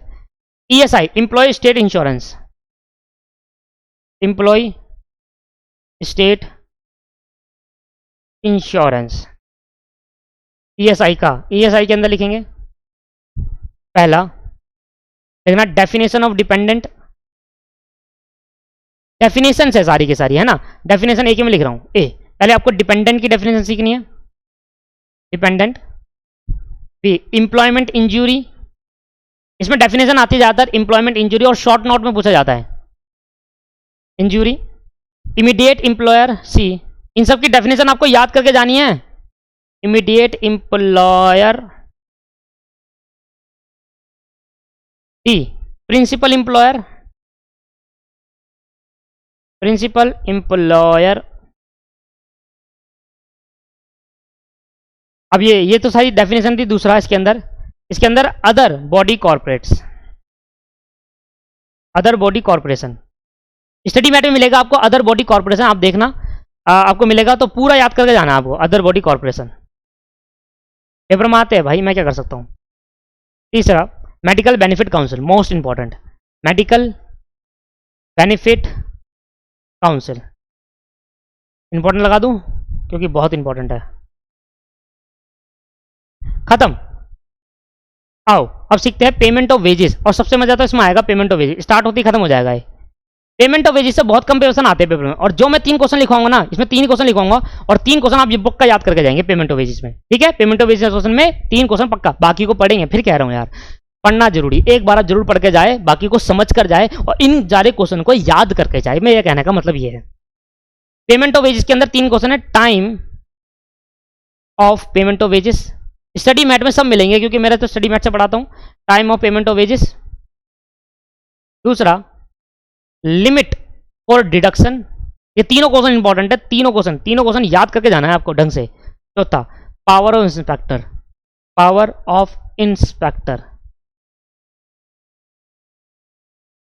ESI, employee state insurance, employee state insurance, ESI का, ईएसआई के अंदर लिखेंगे पहला, देखना डेफिनेशन ऑफ डिपेंडेंट, डेफिनेशन है सारी की सारी, है ना, डेफिनेशन एक ही में लिख रहा हूं। ए, पहले आपको डिपेंडेंट की डेफिनेशन सीखनी है, डिपेंडेंट। बी, एम्प्लॉयमेंट इंजरी, इसमें डेफिनेशन आती है ज्यादातर एम्प्लॉयमेंट इंजरी, और शॉर्ट नोट में पूछा जाता है इंजरी। इमीडिएट एम्प्लॉयर, सी, इन सब की डेफिनेशन आपको याद करके जानी है। Immediate employer, D, principal employer, principal employer. अब ये तो सारी डेफिनेशन थी। दूसरा इसके अंदर other body corporates, other body corporation, study mat में मिलेगा आपको अदर बॉडी कॉर्पोरेशन, आप देखना आपको मिलेगा, तो पूरा याद करके जाना आपको, अदर बॉडी कॉर्पोरेशन। पेपर में आते हैं भाई, मैं क्या कर सकता हूं। तीसरा, medical benefit council, most important, medical benefit council, important लगा दूं क्योंकि बहुत इंपॉर्टेंट है। खत्म। आओ अब सीखते हैं पेमेंट ऑफ वेजेस, और सबसे मजा तो इसमें आएगा पेमेंट ऑफ वेजेस, स्टार्ट होती खत्म हो जाएगा ये। पेमेंट ऑफ वेजेस से बहुत कम क्वेश्चन आते हैं पेपर में, और जो मैं 3 क्वेश्चन लिखवाऊंगा ना, इसमें 3 क्वेश्चन लिखवाऊंगा, और 3 क्वेश्चन आप ये बुक का याद करके जाएंगे पेमेंट ऑफ वेजेस में, ठीक है। पेमेंट ऑफ वेजेस क्वेश्चन में 3 क्वेश्चन पक्का, बाकी को पढ़ेंगे, फिर कह रहा हूं यार, पढ़ना जरूरी, एक बार जरूर पढ़ के जाए, बाकी को समझ कर जाए, और इन सारे क्वेश्चन को याद करके जाए, मैं ये कहने का मतलब ये है। पेमेंट ऑफ वेजेस के अंदर 3 क्वेश्चन है, time, of payment of wages, study mat में सब मिलेंगे क्योंकि मेरा तो स्टडी मैट से पढ़ाता हूँ। Time of payment of wages. दूसरा लिमिट फॉर डिडक्शन, ये तीनों क्वेश्चन इंपॉर्टेंट है, तीनों क्वेश्चन याद करके जाना है आपको ढंग से। चौथा power of inspector, power of inspector,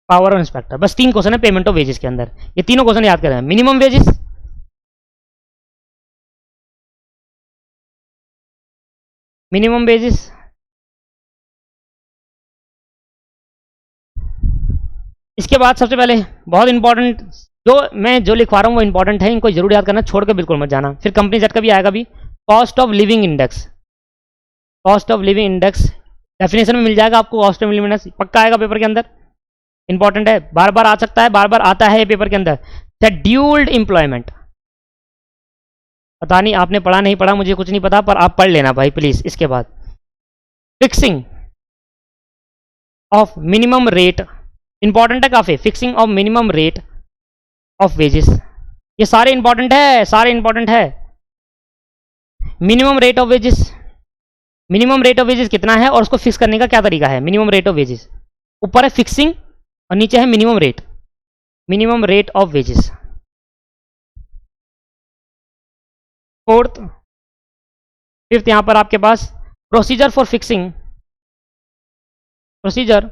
power of inspector, बस 3 क्वेश्चन है पेमेंट ऑफ वेजेस के अंदर, ये तीनों क्वेश्चन याद करें। मिनिमम वेजेस, मिनिमम वेजेस, इसके बाद सबसे पहले बहुत इंपॉर्टेंट, जो लिखवा रहा हूं वो इंपॉर्टेंट है, इनको जरूर याद करना, छोड़ के बिल्कुल मत जाना। फिर कंपनी जेड का भी आएगा भी, cost of living index, cost of living index definition में मिल जाएगा आपको, कॉस्ट ऑफ लिविंग इंडेक्स पक्का आएगा पेपर के अंदर, इंपॉर्टेंट है, बार बार आ सकता है, बार बार आता है पेपर के अंदर। शेड्यूल्ड एम्प्लॉयमेंट, पता नहीं आपने पढ़ा नहीं पढ़ा, मुझे कुछ नहीं पता, पर आप पढ़ लेना भाई प्लीज। इसके बाद fixing of minimum rate, important है काफी, fixing of minimum rate of wages, ये सारे इंपॉर्टेंट है, सारे इंपॉर्टेंट है। Minimum rate of wages, minimum rate of wages कितना है और उसको फिक्स करने का क्या तरीका है। मिनिमम रेट ऑफ वेजेस ऊपर है फिक्सिंग और नीचे है minimum rate, minimum rate of wages. Fourth fifth यहां पर आपके पास procedure for fixing, procedure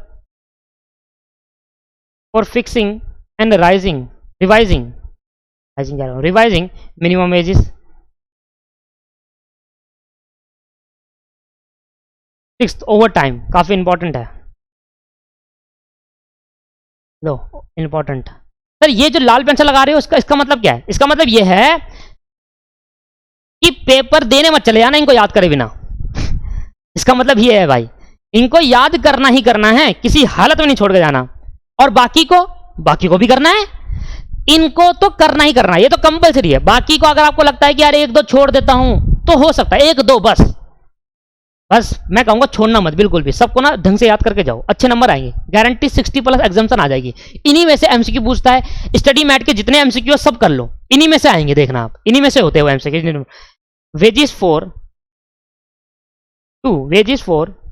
for fixing and revising minimum wages. Sixth overtime, काफी इंपॉर्टेंट है, लो इंपॉर्टेंट। सर ये जो लाल पेंसिल लगा रहे हो इसका मतलब क्या है, इसका मतलब ये है कि पेपर देने मत चले जाना इनको याद करे बिना इसका मतलब ये है भाई, इनको याद करना ही करना है, किसी हालत में नहीं छोड़ के जाना, और बाकी को भी करना है, इनको तो करना ही करना है, ये तो कंपलसरी है। बाकी को अगर आपको लगता है कि यार 1-2 छोड़ देता हूं तो हो सकता है 1-2 बस मैं कहूंगा छोड़ना मत बिल्कुल भी, सबको ना ढंग से याद करके जाओ, अच्छे नंबर आएंगे, गारंटी 60+ एग्जाम्पशन आ जाएगी। इन्हीं में से एमसीक्यू पूछता है, स्टडी मैट के जितने एमसीक्यू सब कर लो, इन्हीं में से आएंगे, देखना आप, इन्हीं में से होते हुए एमसीक्यू। वेजेस फॉर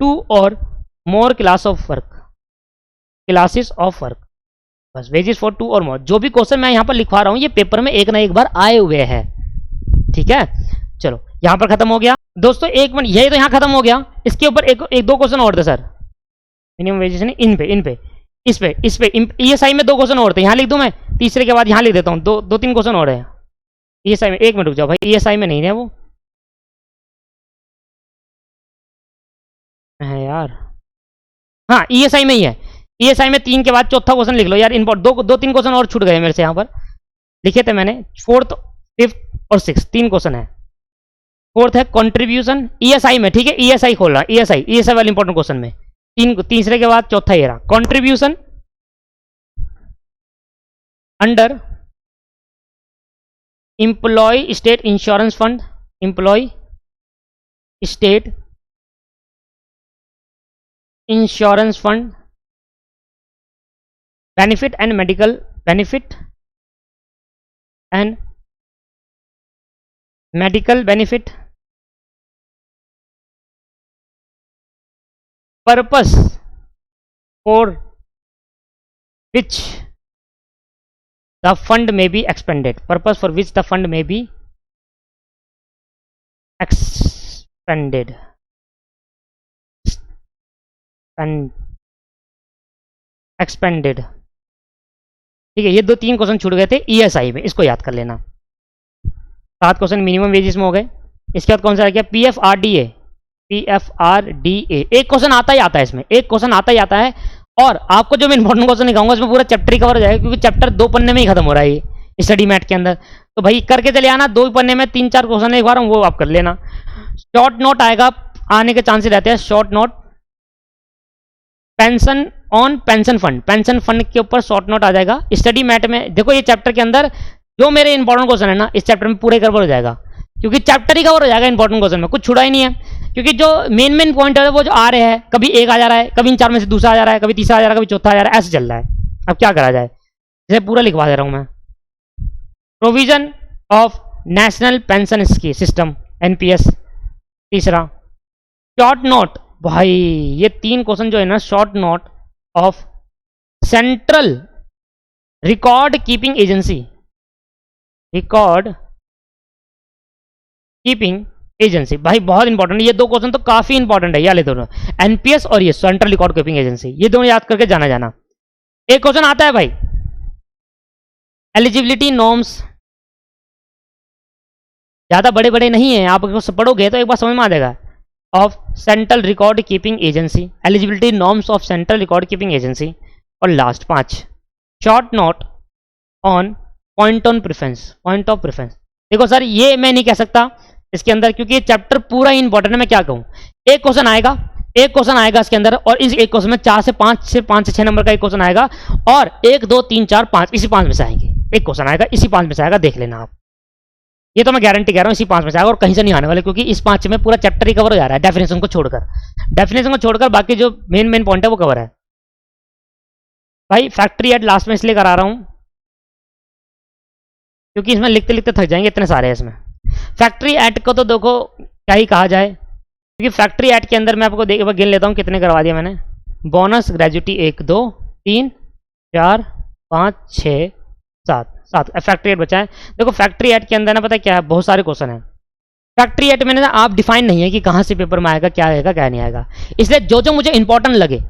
2 और मोर क्लासेस ऑफ वर्क, बस वेजेस फॉर 2 और मोर। जो भी क्वेश्चन मैं यहां पर लिखवा रहा हूं ये पेपर में एक ना एक बार आए हुए हैं, ठीक है। चलो यहां पर खत्म हो गया दोस्तों, 1 मिनट, यही तो यहां खत्म हो गया, इसके ऊपर एक 2 क्वेश्चन और थे सर, मिनिमम वेजेस नहीं, इस पे ईएसआई में 2 क्वेश्चन और थे, यहां लिख दूं मैं, तीसरे के बाद यहां लिख देता हूं, 2-3 क्वेश्चन और है ईएसआई में। 1 मिनट रुक जाओ भाई, ईएसआई में नहीं है वो है यार, हाँ ईएसआई में ही है, ईएसआई में 3 के बाद चौथा क्वेश्चन लिख लो यार, इन 2-3 क्वेश्चन और छूट गए मेरे से, यहां पर लिखे थे मैंने, 4th 5th और 6th 3 क्वेश्चन है। 4th है कंट्रीब्यूशन ईएसआई में, ठीक है, ईएसआई खोल रहा, ईएसआई वाले इंपॉर्टेंट क्वेश्चन में, तीसरे के बाद चौथा ये रहा, contribution under employee state insurance fund, employee state insurance fund, benefit and medical benefit, purpose for which the fund may be expended, purpose for which the fund may be expended, ठीक है। ये 2-3 क्वेश्चन छूट गए थे ईएसआई में, इसको याद कर लेना। 7 क्वेश्चन मिनिमम वेजेस में हो गए। इसके बाद कौन सा रह गया, पीएफआरडीए, एक क्वेश्चन आता ही आता है इसमें, एक क्वेश्चन आता ही आता है, और आपको जो मैं इंपॉर्टेंट क्वेश्चन दिखाऊंगा इसमें पूरा चैप्टर ही कवर हो जाएगा, क्योंकि चैप्टर 2 पन्ने में ही खत्म हो रहा है ये स्टडी मैट के अंदर, तो भाई करके चले आना, 2 पन्ने में 3-4 क्वेश्चन एक बार वो आप कर लेना। शॉर्ट नोट आएगा, आने के चांसेस रहते हैं, short note pension on pension fund के ऊपर शॉर्ट नोट आ जाएगा स्टडी मैट में। देखो ये चैप्टर के अंदर जो मेरे इंपॉर्टेंट क्वेश्चन है ना, इस चैप्टर में पूरे कवर हो जाएगा, क्योंकि चैप्टर ही कवर हो जाएगा इंपॉर्टेंट क्वेश्चन में, कुछ छुड़ा ही नहीं है, क्योंकि जो मेन पॉइंट है वो जो आ रहे हैं, कभी एक आ जा रहा है, कभी इन 4 में से दूसरा आ जा रहा है, कभी तीसरा आ जा रहा है, कभी चौथा आ जा रहा है, ऐसे चल रहा है। अब क्या करा जाए, इसे पूरा लिखवा दे रहा हूं मैं। Provision of national pension system, NPS, तीसरा शॉर्ट नोट, भाई ये 3 क्वेश्चन जो है ना, short note of central record keeping agency, record keeping agency, भाई बहुत इंपॉर्टेंट। ये 2 क्वेश्चन तो काफी इंपॉर्टेंट है, ये ले दोनों, एनपीएस और ये सेंट्रल रिकॉर्ड कीपिंग एजेंसी, ये दोनों याद करके जाना। एक क्वेश्चन आता है भाई, एलिजिबिलिटी नॉर्म्स, ज्यादा बड़े बड़े नहीं है, आप अगर पढ़ोगे तो एक बार समझ में आ जाएगा, of central record keeping agency, eligibility norms of central record keeping agency. और last 5 short note on point on preference, point of preference. देखो सर ये मैं नहीं कह सकता इसके अंदर, क्योंकि ये चैप्टर पूरा ही इंपॉर्टेंट है। मैं क्या कहूँ, एक क्वेश्चन आएगा इसके अंदर, और इस एक क्वेश्चन में 4 से 6 नंबर का एक क्वेश्चन आएगा, और 1 2 3 4 5 इसी 5 में से आएंगे, एक क्वेश्चन आएगा इसी 5 में से आएगा, देख लेना आप, ये तो मैं गारंटी कह रहा हूँ इसी 5 में से आएगा और कहीं से नहीं आने वाले, क्योंकि इस 5 में पूरा चैप्टर ही कवर हो जा रहा है, डेफिनेशन को छोड़कर बाकी जो मेन पॉइंट है वो कवर है। भाई फैक्ट्री एड लास्ट में इसलिए करा रहा हूं क्योंकि इसमें लिखते लिखते थक जाएंगे, इतने सारे हैं इसमें। फैक्ट्री एड को तो देखो क्या ही कहा जाए, क्योंकि फैक्ट्री एड के अंदर मैं आपको गिन लेता हूँ कितने करवा दिया मैंने। बोनस ग्रेजुटी 1 2 3 4 5 6 7 फैक्ट्री एड बचा है। देखो फैक्ट्री एड के अंदर ना पता है क्या है, बहुत सारे क्वेश्चन है। फैक्ट्री एड में ना आप डिफाइन नहीं है कि कहाँ से पेपर में आएगा, क्या आएगा क्या नहीं आएगा, इसलिए जो मुझे इंपॉर्टेंट लगे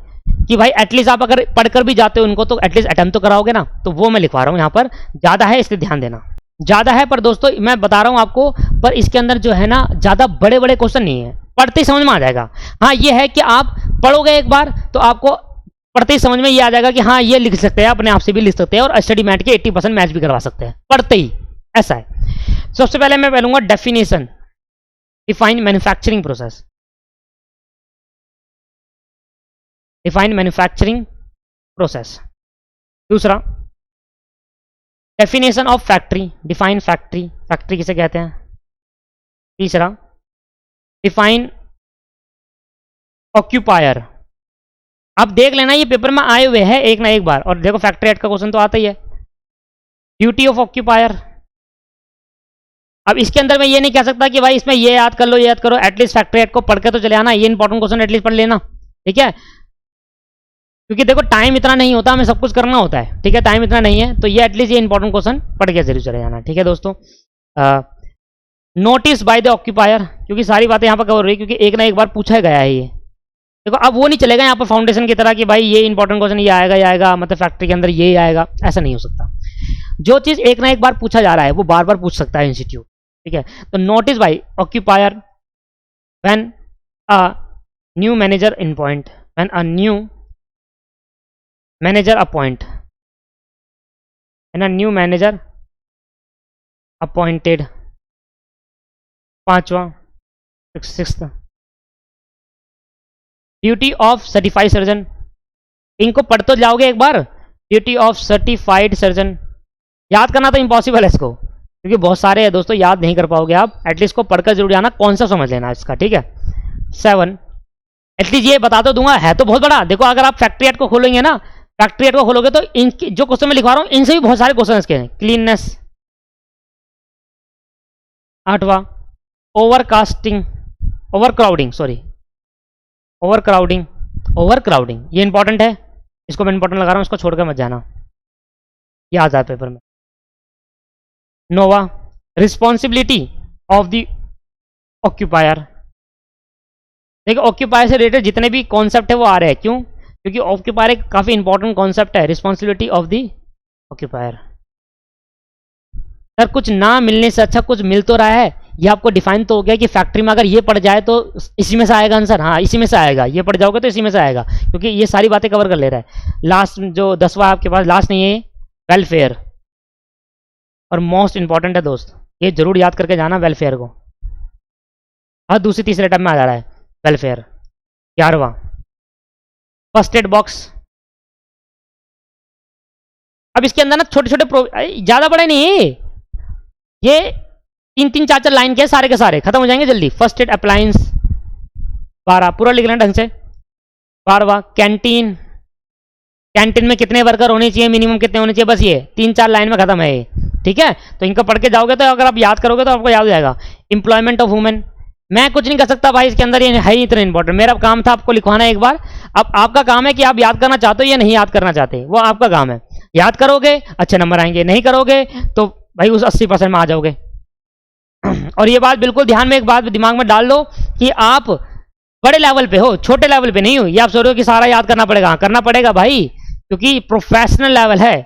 कि भाई एटलीस्ट आप अगर पढ़कर भी जाते हो उनको तो एटलीस्ट अटेम्प्ट तो कराओगे ना, तो वो मैं लिखवा रहा हूँ यहाँ पर। ज़्यादा है इसलिए ध्यान देना, ज़्यादा है, पर दोस्तों मैं बता रहा हूँ आपको, पर इसके अंदर जो है ना ज़्यादा बड़े बड़े क्वेश्चन नहीं है, पढ़ते ही समझ में आ जाएगा। हाँ ये है कि आप पढ़ोगे एक बार तो आपको पढ़ते ही समझ में ये आ जाएगा कि हाँ ये लिख सकते हैं, अपने आप से भी लिख सकते हैं, और स्टडी मैट के 80% मैच भी करवा सकते हैं पढ़ते ही, ऐसा है। सबसे पहले मैं पढ़ूंगा definition, define manufacturing process, define manufacturing process. दूसरा definition of factory, define factory, factory किसे कहते हैं। तीसरा डिफाइन ऑक्यूपायर, आप देख लेना ये पेपर में आए हुए हैं एक ना एक बार, और देखो फैक्ट्री एड का क्वेश्चन तो आता ही है। ड्यूटी ऑफ ऑक्यूपायर, अब इसके अंदर मैं ये नहीं कह सकता कि भाई इसमें ये याद कर लो ये याद करो, एटलीस्ट फैक्ट्री एड को पढ़ के तो चले आना, ये इंपॉर्टेंट क्वेश्चन एटलीस्ट पढ़ लेना, ठीक है, क्योंकि देखो टाइम इतना नहीं होता, हमें सब कुछ करना होता है, ठीक है, टाइम इतना नहीं है, तो ये एटलीस्ट ये इंपॉर्टेंट क्वेश्चन पढ़ के जरूर चले जाना, ठीक है दोस्तों। नोटिस बाय द ऑक्यूपायर, क्योंकि सारी बातें यहाँ पर कवर हो रही, क्योंकि एक ना एक बार पूछा गया है ये। देखो अब वो नहीं चलेगा यहाँ पर फाउंडेशन की तरह कि भाई ये इंपॉर्टेंट क्वेश्चन ये आएगा, मतलब फैक्ट्री के अंदर ये आएगा, ऐसा नहीं हो सकता। जो चीज एक ना एक बार पूछा जा रहा है वो बार बार पूछ सकता है इंस्टीट्यूट, ठीक है। तो notice by occupier when a new manager appoint, when a new manager appoint, when a new manager appointed. 5वां 6th duty of certified surgeon, इनको पढ़ तो जाओगे एक बार, ड्यूटी ऑफ सर्टिफाइड सर्जन, याद करना तो इम्पॉसिबल है इसको, क्योंकि बहुत सारे हैं दोस्तों, याद नहीं कर पाओगे आप, एटलीस्ट को पढ़कर जरूर जाना, कॉन्सेप्ट समझ लेना इसका, ठीक है। 7 एटलीस्ट ये बता तो दूंगा, है तो बहुत बड़ा। देखो अगर आप फैक्ट्री एड को खोलेंगे ना, फैक्ट्री एड को खोलोगे तो इनकी जो क्वेश्चन मैं लिखवा रहा हूँ इनसे भी बहुत सारे क्वेश्चन इसके हैं। क्लीननेस। 8वां ओवरकास्टिंग, ओवरक्राउडिंग, सॉरी ओवरक्राउडिंग, ये इंपॉर्टेंट है, इसको मैं इंपॉर्टेंट लगा रहा हूं, इसको छोड़कर मत जाना, ये आ जाए पेपर में। 9वां रिस्पॉन्सिबिलिटी ऑफ द ऑक्यूपायर, देखिए ऑक्यूपायर से रिलेटेड जितने भी कॉन्सेप्ट है वो आ रहे हैं, क्यों, क्योंकि ऑक्यूपायर एक काफी इंपॉर्टेंट कॉन्सेप्ट है, responsibility of the occupier. Sir कुछ ना मिलने से अच्छा कुछ मिल तो रहा है, ये आपको डिफाइन तो हो गया कि फैक्ट्री में अगर ये पड़ जाए तो इसी में से आएगा आंसर, हाँ इसी में से आएगा, ये पड़ जाओगे तो इसी में से आएगा, क्योंकि ये सारी बातें कवर कर ले रहा है। लास्ट जो 10वां आपके पास, लास्ट नहीं है, वेलफेयर, और मोस्ट इंपॉर्टेंट है दोस्त, ये जरूर याद करके जाना वेलफेयर को, हर दूसरी तीसरे टर्म में आ जा रहा है वेलफेयर। 11वां फर्स्ट एड बॉक्स, अब इसके अंदर ना छोटे छोटे ज्यादा बड़े नहीं है ये, 3-3 4-4 लाइन के सारे खत्म हो जाएंगे जल्दी। फर्स्ट एड अप्लायंस 12, पूरा लिख लेना ढंग से। 12वां कैंटीन, कैंटीन में कितने वर्कर होने चाहिए, मिनिमम कितने होने चाहिए, बस ये 3-4 लाइन में खत्म है ये, ठीक है। तो इनको पढ़ के जाओगे तो अगर आप याद करोगे तो आपको याद हो जाएगा। एम्प्लॉयमेंट ऑफ वुमेन, मैं कुछ नहीं कर सकता भाई इसके अंदर, ये है ही इतना इंपॉर्टेंट। मेरा काम था आपको लिखवाना एक बार। अब आपका काम है कि आप याद करना चाहते हो या नहीं याद करना चाहते, वो आपका काम है। याद करोगे अच्छे नंबर आएंगे, नहीं करोगे तो भाई उस 80% में आ जाओगे। और ये बात बिल्कुल ध्यान में, एक बात दिमाग में डाल लो कि आप बड़े लेवल पे हो, छोटे लेवल पे नहीं हो। ये आप सोच रहे हो कि सारा याद करना पड़ेगा, हाँ करना पड़ेगा भाई, क्योंकि प्रोफेशनल लेवल है।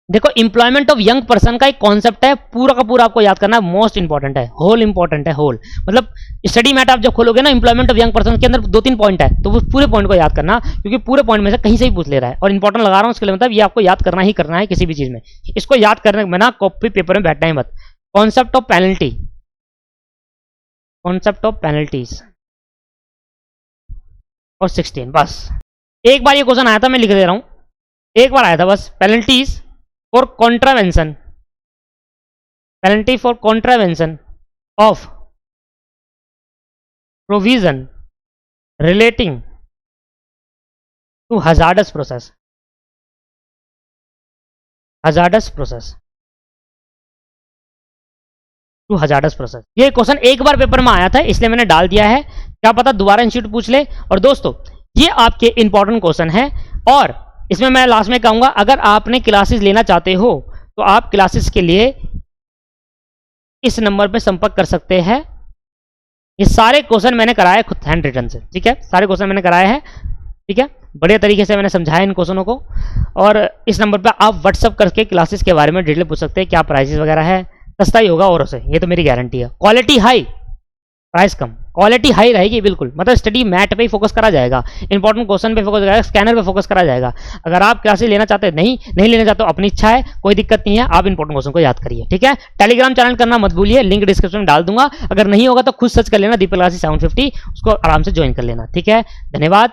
देखो एम्प्लॉयमेंट ऑफ यंग पर्सन का एक कॉन्सेप्ट है, पूरा का पूरा आपको याद करना है, मोस्ट इंपॉर्टेंट है, होल इंपॉर्टेंट है, होल मतलब स्टडी मैट आप जब खोलोगे ना एम्प्लॉयमेंट ऑफ यंग पर्सन के अंदर 2-3 पॉइंट है, तो वो पूरे पॉइंट को याद करना, क्योंकि पूरे पॉइंट में से कहीं से भी पूछ ले रहा है। और इंपॉर्टेंट लगा रहा हूं उसके लिए, मतलब ये आपको याद करना ही करना है किसी भी चीज में। इसको याद करने में ना कॉपी पेपर में बैठना ही मत। Concept of penalty, concept of penalties और 16, बस एक बार ये क्वेश्चन आया था, मैं लिख दे रहा हूं, एक बार आया था बस। Penalties for contravention, penalty for contravention of provision relating to hazardous process, hazardous process to hazardous process. ये क्वेश्चन एक बार पेपर में आया था इसलिए मैंने डाल दिया है, क्या पता दोबारा इंस्टीट्यूट पूछ ले। और दोस्तों ये आपके इंपॉर्टेंट क्वेश्चन है, और इसमें मैं लास्ट में कहूंगा अगर आपने क्लासेस लेना चाहते हो तो आप क्लासेस के लिए इस नंबर पे संपर्क कर सकते हैं। ये सारे क्वेश्चन मैंने कराए खुद हैंड रिटन से, ठीक है, सारे क्वेश्चन मैंने कराए हैं, ठीक है, बढ़िया तरीके से मैंने समझाया इन क्वेश्चनों को। और इस नंबर पे आप व्हाट्सअप करके क्लासेस के बारे में डिटेल पूछ सकते हैं, क्या प्राइसेस वगैरह है, सस्ता ही होगा औरों से, ये तो मेरी गारंटी है। क्वालिटी हाई, प्राइस कम, क्वालिटी हाई रहेगी बिल्कुल, मतलब स्टडी मैट पे ही फोकस करा जाएगा, इंपॉर्टेंट क्वेश्चन पे फोकस करा जाएगा, स्कैनर पे फोकस करा जाएगा। अगर आप क्लासेस लेना चाहते हैं, नहीं लेना चाहते, अपनी इच्छा है, कोई दिक्कत नहीं है, आप इंपॉर्टेंट क्वेश्चन को याद करिए, ठीक है। टेलीग्राम चैनल करना मत भूलिए, लिंक डिस्क्रिप्शन में डाल दूंगा, अगर नहीं होगा तो खुद सर्च कर लेना दीपक क्लासेस 750, उसको आराम से ज्वाइन कर लेना, ठीक है। धन्यवाद।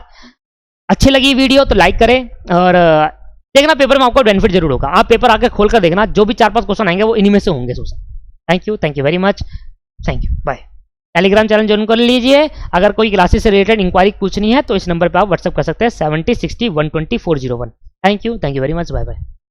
अच्छी लगी वीडियो तो लाइक करें, और देखना पेपर में आपको बेनिफिट जरूर होगा। आप पेपर आके खोल कर देखना, जो भी 4-5 क्वेश्चन आएंगे वो इन्हीं में से होंगे। Thank you very much, thank you, bye. Telegram channel join कर लीजिए। अगर कोई क्लासेस से रिलेटेड इंक्वायरी पूछनी है तो इस नंबर पे आप व्हाट्सअप कर सकते हैं 7060120401। Thank you very much, bye bye.